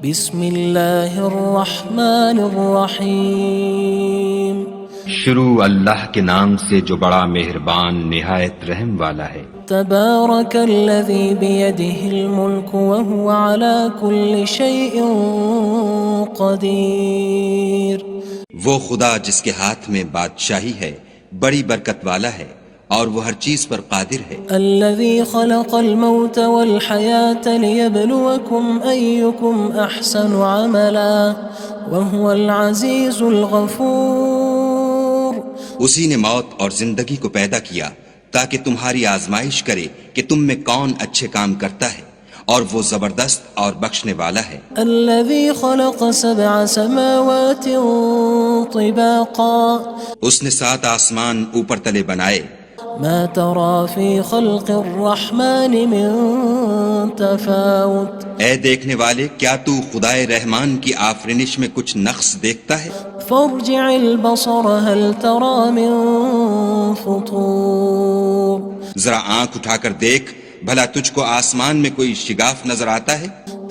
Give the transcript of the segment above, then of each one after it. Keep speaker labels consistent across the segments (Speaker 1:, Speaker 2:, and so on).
Speaker 1: بسم اللہ الرحمن الرحیم
Speaker 2: شروع اللہ کے نام سے جو بڑا مہربان نہایت رحم والا ہے۔
Speaker 1: تبارک الذی بیدہ الملک وہو علی کل شیء قدیر۔
Speaker 3: وہ خدا جس کے ہاتھ میں بادشاہی ہے بڑی برکت والا ہے اور وہ ہر چیز پر قادر ہے۔
Speaker 1: الذی خلق الموت والحیاة لیبلوکم ایکم احسن عملا وہو العزیز الغفور۔
Speaker 3: اسی نے موت اور زندگی کو پیدا کیا تاکہ تمہاری آزمائش کرے کہ تم میں کون اچھے کام کرتا ہے، اور وہ زبردست اور بخشنے والا ہے۔
Speaker 1: الذی خلق سبع سماوات طباقا۔
Speaker 3: اس نے 7 آسمان اوپر تلے بنائے۔
Speaker 1: ما ترى في خلق الرحمن من تفاوت۔
Speaker 3: اے دیکھنے والے، کیا تو خدائے رحمان کی آفرینش میں کچھ نقص دیکھتا ہے؟
Speaker 1: فارجع البصر هل ترى من فطور۔
Speaker 3: ذرا آنکھ اٹھا کر دیکھ، بھلا تجھ کو آسمان میں کوئی شگاف نظر آتا ہے؟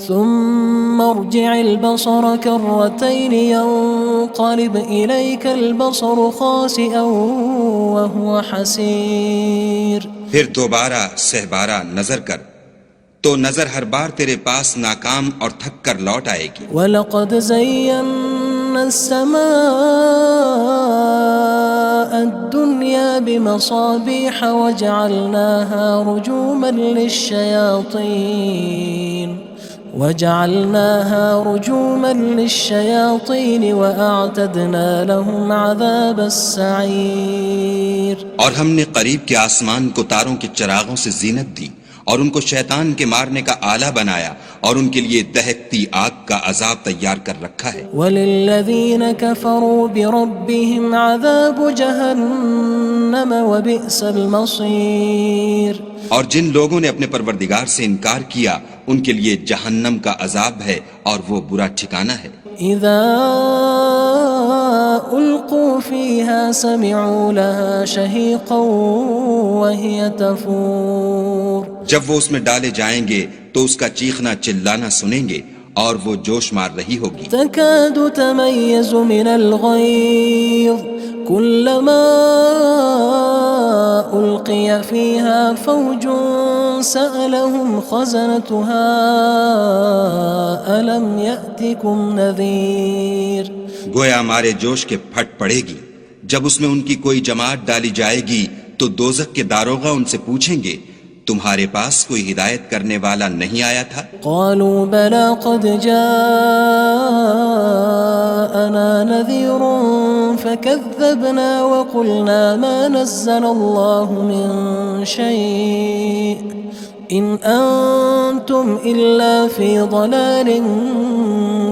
Speaker 1: ثم ارجع البصر كرتين ينقلب إليك البصر خاسئا وهو حسير۔
Speaker 3: پھر دوبارہ سہبارہ نظر کر تو نظر ہر بار تیرے پاس ناکام اور تھک کر لوٹ آئے گی۔
Speaker 1: وَلَقَدْ زَيَّنَّا السَّمَاءَ الدُّنْيَا بِمَصَابِيحَ وَجَعَلْنَاهَا رُجُومًا لِلشَّيَاطِينِ وَأَعْتَدْنَا لَهُمْ عَذَابَ السَّعِيرِ۔
Speaker 3: اور ہم نے قریب کے آسمان کو تاروں کے چراغوں سے زینت دی اور ان کو شیطان کے مارنے کا آلہ بنایا، اور ان کے لیے دہکتی آگ کا عذاب تیار کر رکھا ہے۔
Speaker 1: وَلِلَّذِينَ كَفَرُوا بِرَبِّهِمْ عَذَابُ جَهَنَّمَ وَبِئْسَ الْمَصِيرُ۔
Speaker 3: اور جن لوگوں نے اپنے پروردگار سے انکار کیا ان کے لیے جہنم کا عذاب ہے اور وہ برا ٹھکانہ ہے۔
Speaker 1: اذا القوا فيها سمعوا لها شهيقا وهي تفور۔
Speaker 3: جب وہ اس میں ڈالے جائیں گے تو اس کا چیخنا چلانا سنیں گے اور وہ جوش مار رہی ہوگی۔
Speaker 1: تكاد تميز من الغيظ كلما ألقي فيها فوج سألهم خزنتها ألم يأتكم نذير۔
Speaker 3: گویا مارے جوش کے پھٹ پڑے گی۔ جب اس میں ان کی کوئی جماعت ڈالی جائے گی تو دوزخ کے داروغہ ان سے پوچھیں گے تمہارے پاس کوئی ہدایت کرنے والا نہیں آیا تھا؟
Speaker 1: قالوا بلى قد جاءنا نذير فكذبنا وقلنا ما نزل الله من شيء إن أنتم إلا في ضلال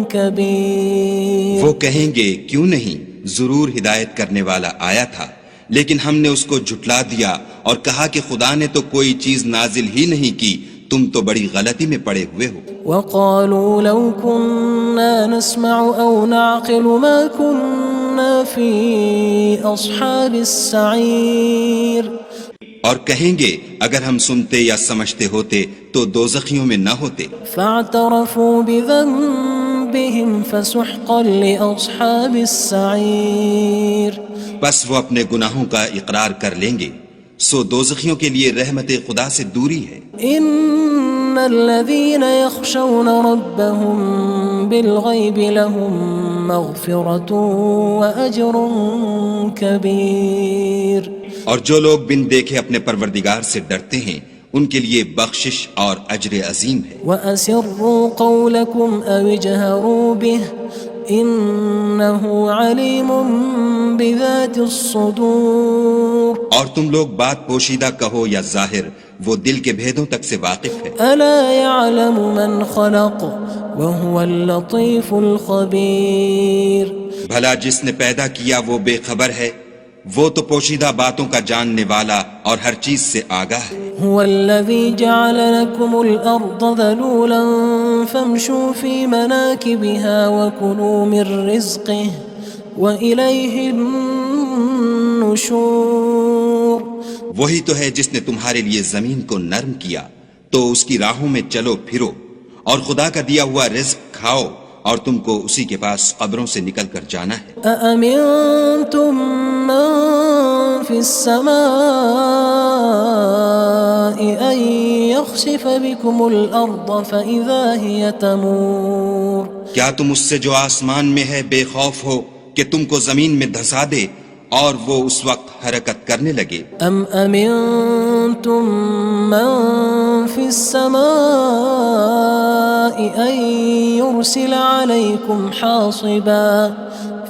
Speaker 1: كبير۔
Speaker 3: وہ کہیں گے کیوں نہیں، ضرور ہدایت کرنے والا آیا تھا، لیکن ہم نے اس کو جھٹلا دیا اور کہا کہ خدا نے تو کوئی چیز نازل ہی نہیں کی، تم تو بڑی غلطی میں پڑے ہوئے ہو۔
Speaker 1: وقالوا لو كنا نسمع أو نعقل ما كنا في أصحاب السعير۔
Speaker 3: اور کہیں گے اگر ہم سنتے یا سمجھتے ہوتے تو دوزخیوں میں نہ ہوتے۔
Speaker 1: فاعترفوا بذنبهم فسحقا لأصحاب السعير۔
Speaker 3: بس وہ اپنے گناہوں کا اقرار کر لیں گے، سو دوزخیوں کے لیے رحمت خدا سے دوری ہے۔
Speaker 1: ان الذين يخشون ربهم بالغيب لهم مغفرة وأجر كبير۔
Speaker 3: اور جو لوگ بن دیکھے اپنے پروردگار سے ڈرتے ہیں ان کے لیے بخشش اور اجر عظیم ہے۔
Speaker 1: وَأَسِرُّوا قَوْلَكُمْ أَوِ اجْهَرُوا بِهِ إِنَّهُ عَلِيمٌ بِذَاتِ الصُّدُورِ۔
Speaker 3: اور تم لوگ بات پوشیدہ کہو یا ظاہر، وہ دل کے بھیدوں تک سے واقف ہے۔
Speaker 1: أَلَا يَعْلَمُ مَنْ خَلَقَ وَهُوَ اللَّطِيفُ الْخَبِيرُ۔
Speaker 3: بھلا جس نے پیدا کیا وہ بے خبر ہے، وہ تو پوشیدہ باتوں کا جاننے والا اور ہر چیز سے آگاہ ہے۔
Speaker 1: هو الذي جعل لكم الأرض ذلولا فامشوا في مناكبها وكلوا من رزقه وإليه النشور۔
Speaker 3: وہی تو ہے جس نے تمہارے لیے زمین کو نرم کیا تو اس کی راہوں میں چلو پھرو اور خدا کا دیا ہوا رزق کھاؤ اور تم کو اسی کے پاس قبروں سے نکل کر جانا ہے۔
Speaker 1: أأمنتم من في السماء أن يخسف بكم الأرض فإذا هي تمور
Speaker 3: کیا تم اس سے جو آسمان میں ہے بے خوف ہو کہ تم کو زمین میں دھسا دے اور وہ اس وقت حرکت کرنے لگے؟
Speaker 1: أم أمنتم من في السماء أن يرسل عليكم حاصبا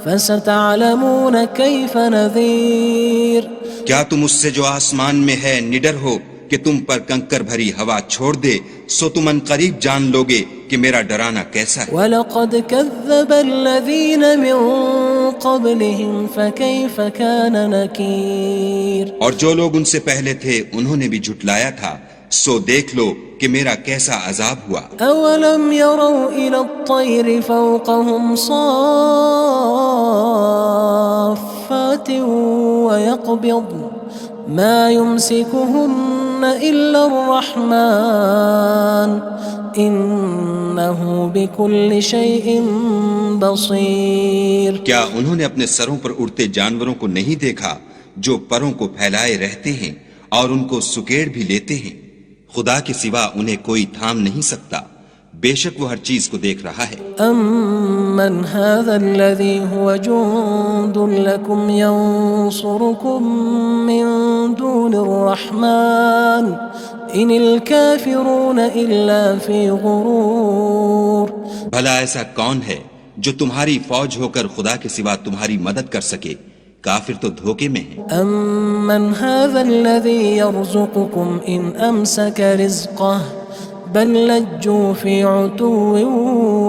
Speaker 1: فستعلمون كيف نذير
Speaker 3: کیا تم اس سے جو آسمان میں ہے نڈر ہو کہ تم پر کنکر بھری ہوا چھوڑ دے، سو تم ان قریب جان لوگے کہ میرا ڈرانا کیسا ہے۔
Speaker 1: وَلَقَدْ كَذَّبَ الَّذِينَ مِن قَبْلِهِمْ فَكَيْفَ كَانَ نَكِيرٌ
Speaker 3: اور جو لوگ ان سے پہلے تھے انہوں نے بھی جھٹلایا تھا، سو دیکھ لو کہ میرا کیسا عذاب ہوا۔
Speaker 1: أَوَلَمْ يَرَوْا إِلَى الطَّيْرِ فَوْقَهُمْ صَافَّاتٍ وَيَقْبِضْنَ مَا يُمْسِكُهُنَّ إِلَّا الرَّحْمَنُ إِنَّهُ بِكُلِّ شَيْءٍ بَصِيرٌ
Speaker 3: کیا انہوں نے اپنے سروں پر اڑتے جانوروں کو نہیں دیکھا جو پروں کو پھیلائے رہتے ہیں اور ان کو سکیڑ بھی لیتے ہیں؟ خدا کے سوا انہیں کوئی تھام نہیں سکتا، بے شک وہ ہر چیز کو دیکھ رہا ہے۔
Speaker 1: أَمَّنْ هَذَا الَّذِي هُوَ جُندٌ لَكُمْ يَنصُرُكُم مِّن دُونِ الرَّحْمَنِ إِنِ الْكَافِرُونَ إِلَّا فِي غُرُورٍ
Speaker 3: بھلا ایسا کون ہے جو تمہاری فوج ہو کر خدا کے سوا تمہاری مدد کر سکے؟ کافر تو دھوکے میں ہیں۔
Speaker 1: أَمَّنْ هَذَا الَّذِي يَرْزُقُكُمْ إِنْ أَمْسَكَ رِزْقَهُ بَلْ لَجُّوا فِي عُتُوٍّ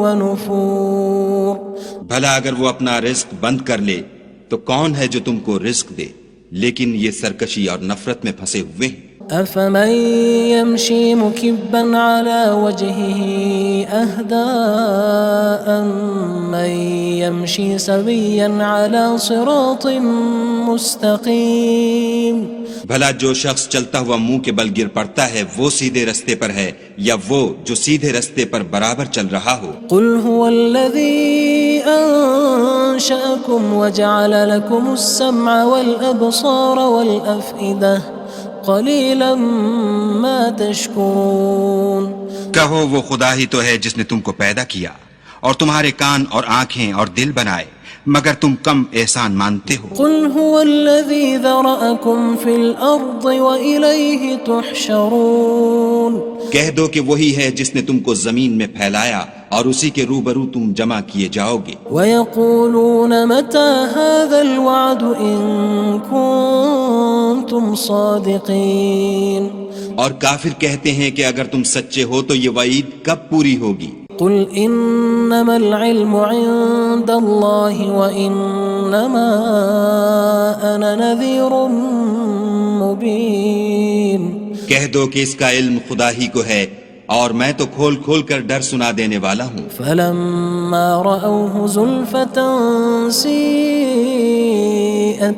Speaker 1: وَنُفُورٍ
Speaker 3: بھلا اگر وہ اپنا رزق بند کر لے تو کون ہے جو تم کو رزق دے؟ لیکن یہ سرکشی اور نفرت میں پھنسے ہوئے ہیں۔
Speaker 1: أَفَمَن يَمْشِي مُكِبًّا عَلَى وَجْهِهِ أَهْدَىٰ أَمَّن يَمْشِي سَوِيًّا عَلَى صِرَاطٍ مُّسْتَقِيمٍ
Speaker 3: بھلا جو شخص چلتا ہوا منہ کے بل گر پڑتا ہے وہ سیدھے رستے پر ہے یا وہ جو سیدھے رستے پر برابر چل رہا ہو؟
Speaker 1: قُلْ هُوَ الَّذِي أَنشَأَكُمْ وَجَعَلَ لَكُمُ السَّمْعَ وَالْأَبْصَارَ وَالْأَفْئِدَةَ قَلِيلًا مَا تَشْكُرُونَ
Speaker 3: کہو وہ خدا ہی تو ہے جس نے تم کو پیدا کیا اور تمہارے کان اور آنکھیں اور دل بنائے، مگر تم کم احسان مانتے ہو۔
Speaker 1: قُلْ هُوَ الَّذِي ذَرَأَكُمْ فِي الْأَرْضِ وَإِلَيْهِ تُحْشَرُونَ
Speaker 3: کہہ دو کہ وہی ہے جس نے تم کو زمین میں پھیلایا اور اسی کے روبرو تم جمع کیے جاؤ گے۔
Speaker 1: وَيَقُولُونَ مَتَى هَذَا الْوَعْدُ إِن كُنتُمْ صَادِقِينَ
Speaker 3: اور کافر کہتے ہیں کہ اگر تم سچے ہو تو یہ وعید کب پوری ہوگی؟
Speaker 1: قُلْ إِنَّمَا الْعِلْمُ عِندَ اللَّهِ وَإِنَّمَا أَنَا نَذِيرٌ مُّبِينٌ
Speaker 3: کہہ دو کہ اس کا علم خدا ہی کو ہے اور میں تو کھول کھول کر ڈر سنا دینے والا ہوں۔
Speaker 1: فَلَمَّا رَأَوْهُ زُلْفَةً سِيئَتْ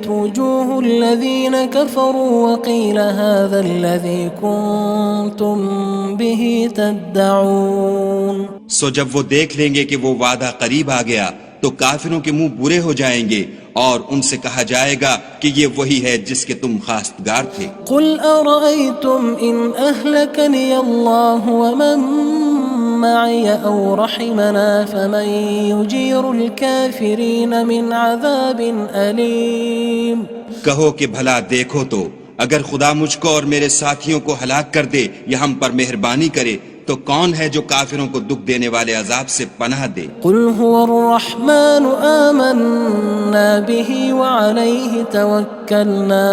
Speaker 1: وُجُوهُ الَّذِينَ كَفَرُوا وَقِيلَ هَذَا الَّذِي كُنتُم بِهِ تَدَّعُونَ
Speaker 3: سو جب وہ دیکھ لیں گے کہ وہ وعدہ قریب آ گیا تو کافروں کے منہ برے ہو جائیں گے اور ان سے کہا جائے گا کہ یہ وہی ہے جس کے تم خواستگار تھے۔
Speaker 1: قُلْ أَرَأَيْتُمْ إِنْ أَهْلَكَنِيَ اللَّهُ وَمَن مَّعِيَ أَوْ رَحِمَنَا فَمَن يُجِيرُ الْكَافِرِينَ مِنْ عَذَابٍ أَلِيمٍ
Speaker 3: کہو کہ بھلا دیکھو تو اگر خدا مجھ کو اور میرے ساتھیوں کو ہلاک کر دے یا ہم پر مہربانی کرے تو کون ہے جو کافروں کو دکھ دینے والے عذاب سے پناہ دے؟
Speaker 1: قُلْ هُوَ الرَّحْمَنُ آمَنَّا بِهِ وَعَلَيْهِ تَوَكَّلْنَا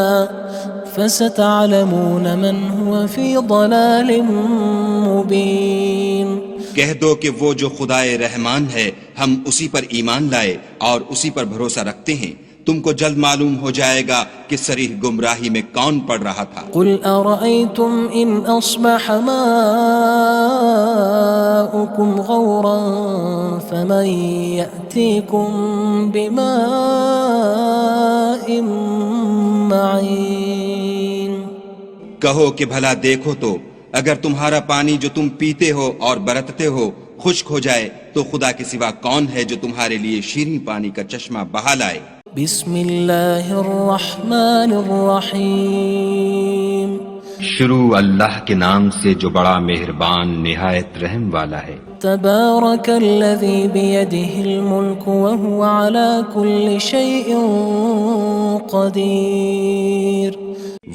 Speaker 1: فَسَتَعْلَمُونَ مَنْ هُوَ فِي ضَلَالٍ مُّبِينٍ
Speaker 3: کہہ دو کہ وہ جو خدائے رحمان ہے ہم اسی پر ایمان لائے اور اسی پر بھروسہ رکھتے ہیں، تم کو جلد معلوم ہو جائے گا کہ صریح گمراہی میں کون پڑ رہا تھا۔
Speaker 1: قُلْ أَرَأَيْتُمْ إِنْ أَصْبَحَ مَاؤُكُمْ غَوْرًا فَمَن يَأْتِيكُم بِمَاءٍ مَّعِينٍ
Speaker 3: کہو کہ بھلا دیکھو تو اگر تمہارا پانی جو تم پیتے ہو اور برتتے ہو خشک ہو جائے تو خدا کے سوا کون ہے جو تمہارے لیے شیریں پانی کا چشمہ بہا لائے؟
Speaker 1: بسم اللہ الرحمن الرحیم
Speaker 2: شروع اللہ کے نام سے جو بڑا مہربان نہایت رحم والا ہے۔
Speaker 1: تبارک الذی بیدہ الملک وہو علی کل شیء قدیر۔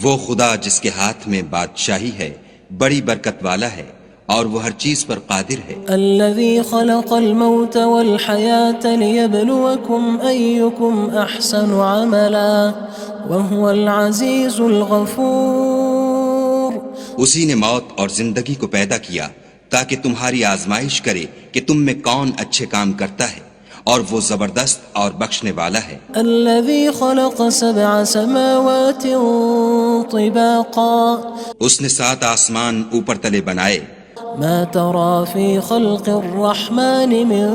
Speaker 3: وہ خدا جس کے ہاتھ میں بادشاہی ہے بڑی برکت والا ہے اور وہ ہر چیز پر قادر ہے۔
Speaker 1: الذی خلق الموت والحیاة لیبلوکم ایکم احسن عملا وہو العزیز الغفور۔
Speaker 3: اسی نے موت اور زندگی کو پیدا کیا تاکہ تمہاری آزمائش کرے کہ تم میں کون اچھے کام کرتا ہے، اور وہ زبردست اور بخشنے والا ہے۔
Speaker 1: الذي خلق 7 سماوات طباقا
Speaker 3: اس نے 7 آسمان اوپر تلے بنائے،
Speaker 1: ما ترى في خلق الرحمن من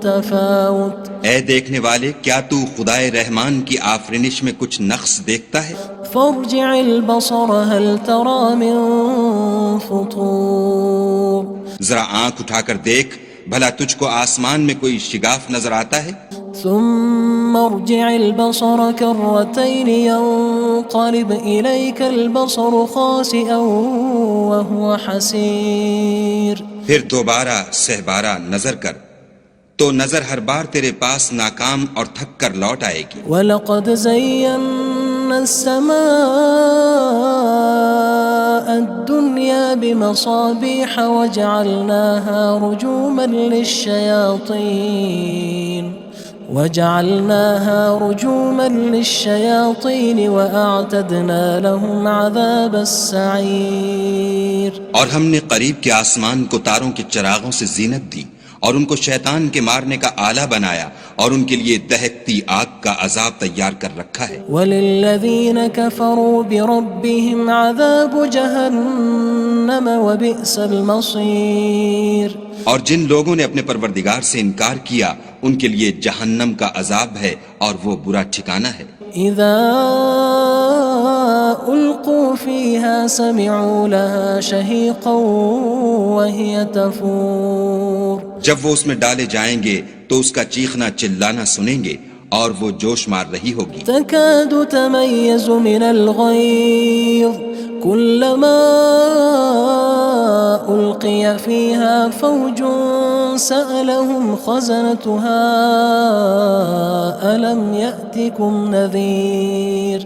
Speaker 1: تفاوت
Speaker 3: اے دیکھنے والے کیا تو خدائے رحمان کی آفرینش میں کچھ نقص دیکھتا ہے؟
Speaker 1: فارجع البصر هل ترى من فطور۔
Speaker 3: ذرا آنکھ اٹھا کر دیکھ بھلا تجھ کو آسمان میں کوئی شگاف نظر آتا ہے؟
Speaker 1: ثم ارجع البصر كرتين ينقلب إليك البصر خاسئا وهو حسير۔
Speaker 3: پھر دوبارہ سہبارہ نظر کر تو نظر ہر بار تیرے پاس ناکام اور تھک کر لوٹ آئے گی۔
Speaker 1: وَلَقَدْ زَيَّنَّا السَّمَاءَ الدُّنْيَا بِمَصَابِيحَ وَجَعَلْنَاهَا رُجُومًا لِلشَّيَاطِينِ وَأَعْتَدْنَا لَهُمْ عَذَابَ السَّعِيرِ۔
Speaker 3: اور ہم نے قریب کے آسمان کو تاروں کے چراغوں سے زینت دی اور ان کو شیطان کے مارنے کا آلہ بنایا اور ان کے لیے دہکتی آگ کا عذاب تیار کر رکھا ہے۔
Speaker 1: وَلِلَّذِينَ كَفَرُوا بِرَبِّهِمْ عَذَابُ جَهَنَّمَ وَبِئْسَ الْمَصِيرُ۔
Speaker 3: اور جن لوگوں نے اپنے پروردگار سے انکار کیا ان کے لیے جہنم کا عذاب ہے اور وہ برا ٹھکانہ ہے۔
Speaker 1: اذا القوا فيها سمعوا لها شهيقا وهي تفور۔
Speaker 3: جب وہ اس میں ڈالے جائیں گے تو اس کا چیخنا چلانا سنیں گے اور وہ جوش مار رہی ہوگی۔
Speaker 1: تكاد تميز من الغيظ كلما ألقي فيها فوج سألهم خزنتها ألم يأتكم نذير۔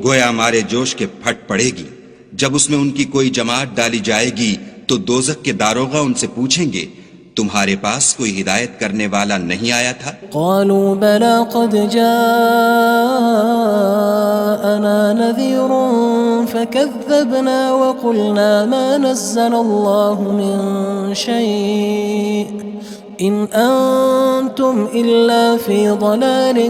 Speaker 3: گویا ہمارے جوش کے پھٹ پڑے گی جب اس میں ان کی کوئی جماعت ڈالی جائے گی تو دوزخ کے داروغہ ان سے پوچھیں گے تمہارے پاس کوئی ہدایت کرنے والا نہیں آیا تھا؟
Speaker 1: قالوا بلى قد جاءنا نذير فكذبنا وقلنا ما نزل الله من شيء إن أنتم إلا في ضلال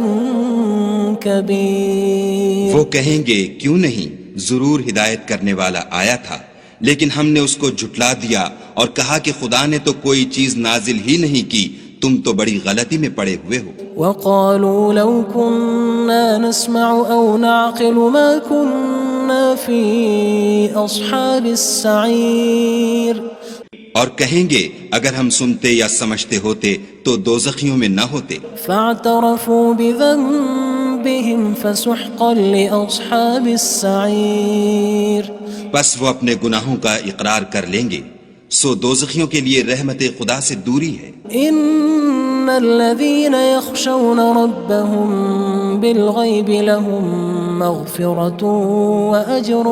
Speaker 1: كبير۔
Speaker 3: وہ کہیں گے کیوں نہیں، ضرور ہدایت کرنے والا آیا تھا، لیکن ہم نے اس کو جھٹلا دیا اور کہا کہ خدا نے تو کوئی چیز نازل ہی نہیں کی، تم تو بڑی غلطی میں پڑے ہوئے ہو۔
Speaker 1: وقالوا لو كنا نسمع أو نعقل ما كنا في أصحاب السعير۔
Speaker 3: اور کہیں گے اگر ہم سنتے یا سمجھتے ہوتے تو دوزخیوں میں نہ ہوتے۔
Speaker 1: فاعترفوا بذنبهم فسحقا لأصحاب السعير۔
Speaker 3: بس وہ اپنے گناہوں کا اقرار کر لیں گے، سو دوزخیوں کے لیے رحمت خدا سے دوری ہے۔
Speaker 1: ان الذين يخشون ربهم بالغيب لهم مغفرة وأجر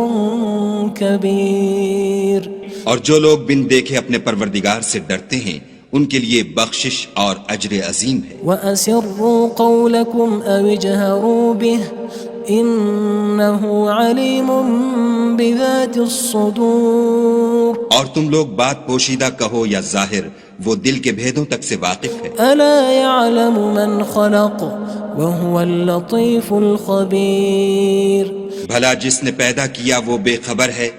Speaker 1: كبير۔
Speaker 3: اور جو لوگ بن دیکھے اپنے پروردگار سے ڈرتے ہیں ان کے لیے بخشش اور اجر عظیم ہے۔
Speaker 1: وَأَسِرُّوا قَوْلَكُمْ أَوِ اجْهَرُوا بِهِ إِنَّهُ عَلِيمٌ بِذَاتِ الصُّدُورِ۔
Speaker 3: اور تم لوگ بات پوشیدہ کہو یا ظاہر، وہ دل کے بھیدوں تک سے واقف ہے۔
Speaker 1: أَلَا يَعْلَمُ مَنْ خَلَقَ وَهُوَ اللَّطِيفُ الْخَبِيرُ۔
Speaker 3: بھلا جس نے پیدا کیا وہ بے خبر ہے،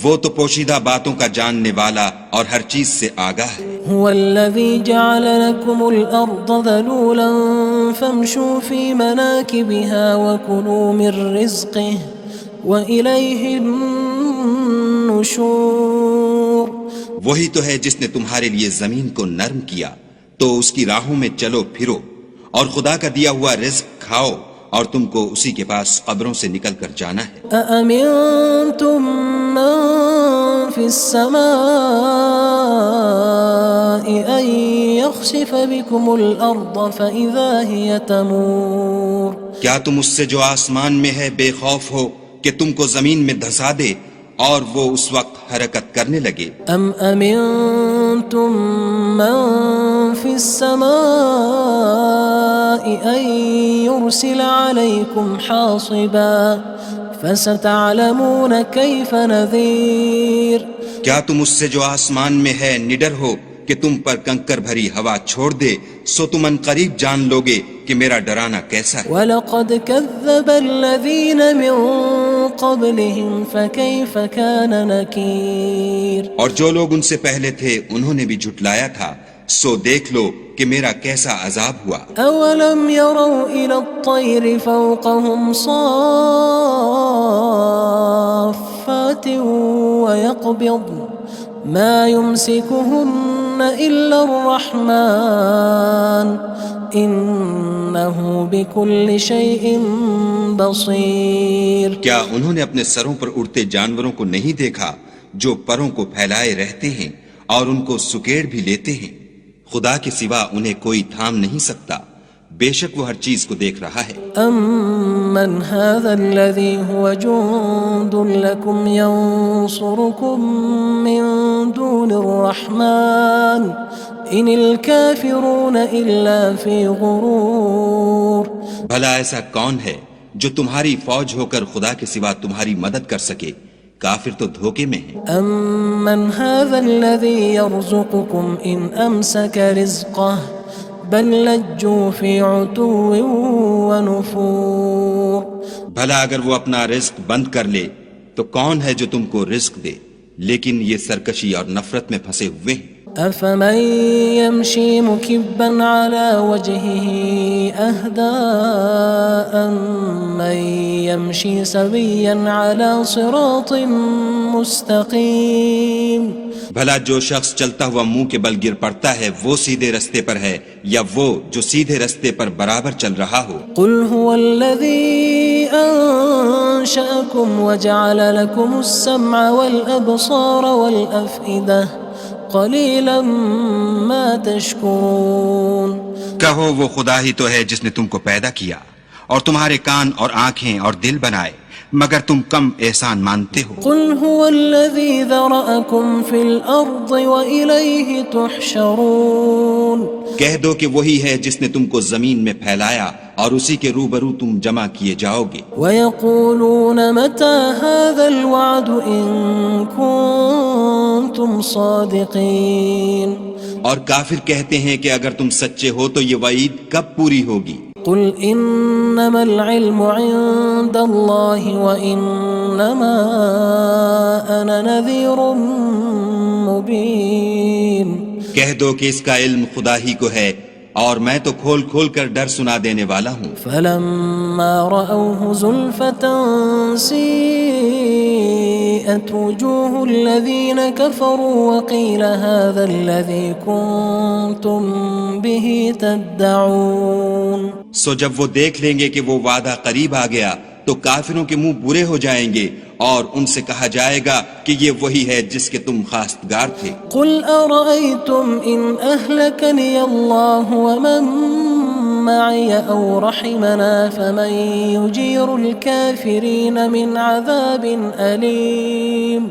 Speaker 3: وہ تو پوشیدہ باتوں کا جاننے والا اور ہر چیز سے آگاہ ہے۔
Speaker 1: هو الذي جعل لكم الأرض ذلولا فامشوا في مناكبها وكلوا من رزقه وإليه النشور۔
Speaker 3: وہی تو ہے جس نے تمہارے لیے زمین کو نرم کیا تو اس کی راہوں میں چلو پھرو اور خدا کا دیا ہوا رزق کھاؤ اور تم کو اسی کے پاس قبروں سے نکل کر جانا ہے۔
Speaker 1: أأمنتم من في السماء أن يخسف بكم الأرض فإذا هي تمور
Speaker 3: کیا تم اس سے جو آسمان میں ہے بے خوف ہو کہ تم کو زمین میں دھسا دے اور وہ اس وقت حرکت کرنے لگے؟
Speaker 1: أم أمنتم من في السماء أن يرسل عليكم حاصبا فستعلمون كيف نذير
Speaker 3: کیا تم اس سے جو آسمان میں ہے نڈر ہو کہ تم پر کنکر بھری ہوا چھوڑ دے سو تم ان قریب جان لوگے کہ میرا ڈرانا کیسا ہے۔
Speaker 1: وَلَقَدْ كَذَّبَ الَّذِينَ مِن قَبْلِهِمْ فَكَيْفَ كَانَ نَكِيرٌ
Speaker 3: اور جو لوگ ان سے پہلے تھے انہوں نے بھی جھٹلایا تھا سو دیکھ لو کہ میرا کیسا عذاب ہوا۔
Speaker 1: أَوَلَمْ يَرَوْا إِلَى الطَّيْرِ فَوْقَهُمْ صَافَّاتٍ وَيَقْبِضْنَ مَا يُمْسِكُهُنَّ إِلَّا الرَّحْمَنُ إِنَّهُ بِكُلِّ شَيْءٍ بَصِيرٌ
Speaker 3: کیا انہوں نے اپنے سروں پر اڑتے جانوروں کو نہیں دیکھا جو پروں کو پھیلائے رہتے ہیں اور ان کو سکیڑ بھی لیتے ہیں؟ خدا کے سوا انہیں کوئی تھام نہیں سکتا، بے شک وہ ہر چیز کو دیکھ رہا ہے۔
Speaker 1: أَمَّنْ هَذَا الَّذِي هُوَ جُندٌ لَكُمْ يَنصُرُكُم مِّن دُونِ الرَّحْمَنِ إِنِ الْكَافِرُونَ إِلَّا فِي غُرُورٍ
Speaker 3: بھلا ایسا کون ہے جو تمہاری فوج ہو کر خدا کے سوا تمہاری مدد کر سکے؟ کافر تو دھوکے میں ہیں۔
Speaker 1: أَمَّنْ هَذَا الَّذِي يَرْزُقُكُمْ إِنْ أَمْسَكَ رِزْقَهُ بَلْ لَجُّوا فِي عُتُوٍّ وَنُفُورٍ
Speaker 3: بھلا اگر وہ اپنا رزق بند کر لے تو کون ہے جو تم کو رزق دے، لیکن یہ سرکشی اور نفرت میں پھنسے ہوئے ہیں۔
Speaker 1: أَفَمَن يَمْشِي مُكِبًّا عَلَى وَجْهِهِ أَهْدَىٰ أَمَّن يَمْشِي سَوِيًّا عَلَى صِرَاطٍ مُّسْتَقِيمٍ
Speaker 3: بھلا جو شخص چلتا ہوا منہ کے بل گر پڑتا ہے وہ سیدھے رستے پر ہے یا وہ جو سیدھے رستے پر برابر چل رہا ہو؟
Speaker 1: قُلْ هُوَ الَّذِي أَنشَأَكُمْ وَجَعَلَ لَكُمُ السَّمْعَ وَالْأَبْصَارَ وَالْأَفْئِدَةَ قَلِيلًا مَا تَشْكُرُونَ
Speaker 3: کہو وہ خدا ہی تو ہے جس نے تم کو پیدا کیا اور تمہارے کان اور آنکھیں اور دل بنائے مگر تم کم احسان مانتے ہو۔
Speaker 1: قُلْ هُوَ الَّذِي ذَرَأَكُمْ فِي الْأَرْضِ وَإِلَيْهِ تُحْشَرُونَ
Speaker 3: کہہ دو کہ وہی ہے جس نے تم کو زمین میں پھیلایا اور اسی کے روبرو تم جمع کیے جاؤ گے۔
Speaker 1: وَيَقُولُونَ مَتَى هَذَا الْوَعْدُ إِن كُنتُمْ صَادِقِينَ
Speaker 3: اور کافر کہتے ہیں کہ اگر تم سچے ہو تو یہ وعید کب پوری ہوگی؟
Speaker 1: قُلْ إِنَّمَا الْعِلْمُ عِندَ اللَّهِ وَإِنَّمَا أَنَا نَذِيرٌ مُّبِينٌ
Speaker 3: کہہ دو کہ اس کا علم خدا ہی کو ہے اور میں تو کھول کھول کر ڈر سنا دینے والا ہوں۔
Speaker 1: فَلَمَّا رَأَوْهُ زُلْفَةً سِيئَتْ وُجُوهُ الَّذِينَ كَفَرُوا وَقِيلَ هَذَا الَّذِي كُنتُم بِهِ تَدَّعُونَ
Speaker 3: سو جب وہ دیکھ لیں گے کہ وہ وعدہ قریب آ گیا تو کافروں کے منہ برے ہو جائیں گے اور ان سے کہا جائے گا کہ یہ وہی ہے جس کے تم خواستگار تھے۔
Speaker 1: قُلْ أَرَأَيْتُمْ إِنْ أَهْلَكَنِيَ اللَّهُ وَمَن مَّعِيَ أَوْ رَحِمَنَا فَمَن يُجِيرُ الْكَافِرِينَ مِنْ عَذَابٍ أَلِيمٍ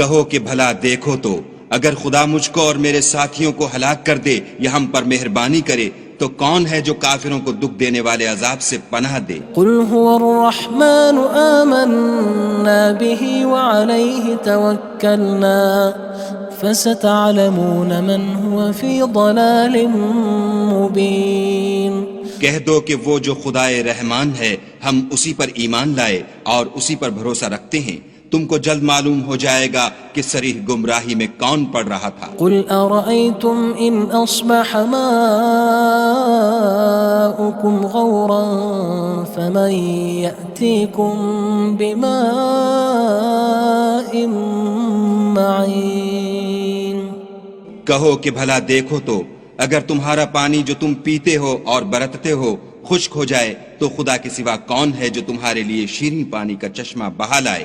Speaker 3: کہو کہ بھلا دیکھو تو اگر خدا مجھ کو اور میرے ساتھیوں کو ہلاک کر دے یا ہم پر مہربانی کرے تو کون ہے جو کافروں کو دکھ دینے والے عذاب سے پناہ دے؟
Speaker 1: قُلْ هُوَ الرَّحْمَنُ آمَنَّا بِهِ وَعَلَيْهِ تَوَكَّلْنَا فَسَتَعْلَمُونَ مَنْ هُوَ فِي ضَلَالٍ مُّبِينٍ
Speaker 3: کہہ دو کہ وہ جو خدائے رحمان ہے ہم اسی پر ایمان لائے اور اسی پر بھروسہ رکھتے ہیں، تم کو جلد معلوم ہو جائے گا کہ صریح گمراہی میں کون پڑ رہا تھا۔
Speaker 1: قُلْ أَرَأَيْتُمْ إِنْ أَصْبَحَ مَاؤُكُمْ غَوْرًا فَمَن يَأْتِيكُم بِمَاءٍ مَّعِينٍ
Speaker 3: کہو کہ بھلا دیکھو تو اگر تمہارا پانی جو تم پیتے ہو اور برتتے ہو خشک ہو جائے تو خدا کے سوا کون ہے جو تمہارے لیے شیریں پانی کا چشمہ بہا لائے؟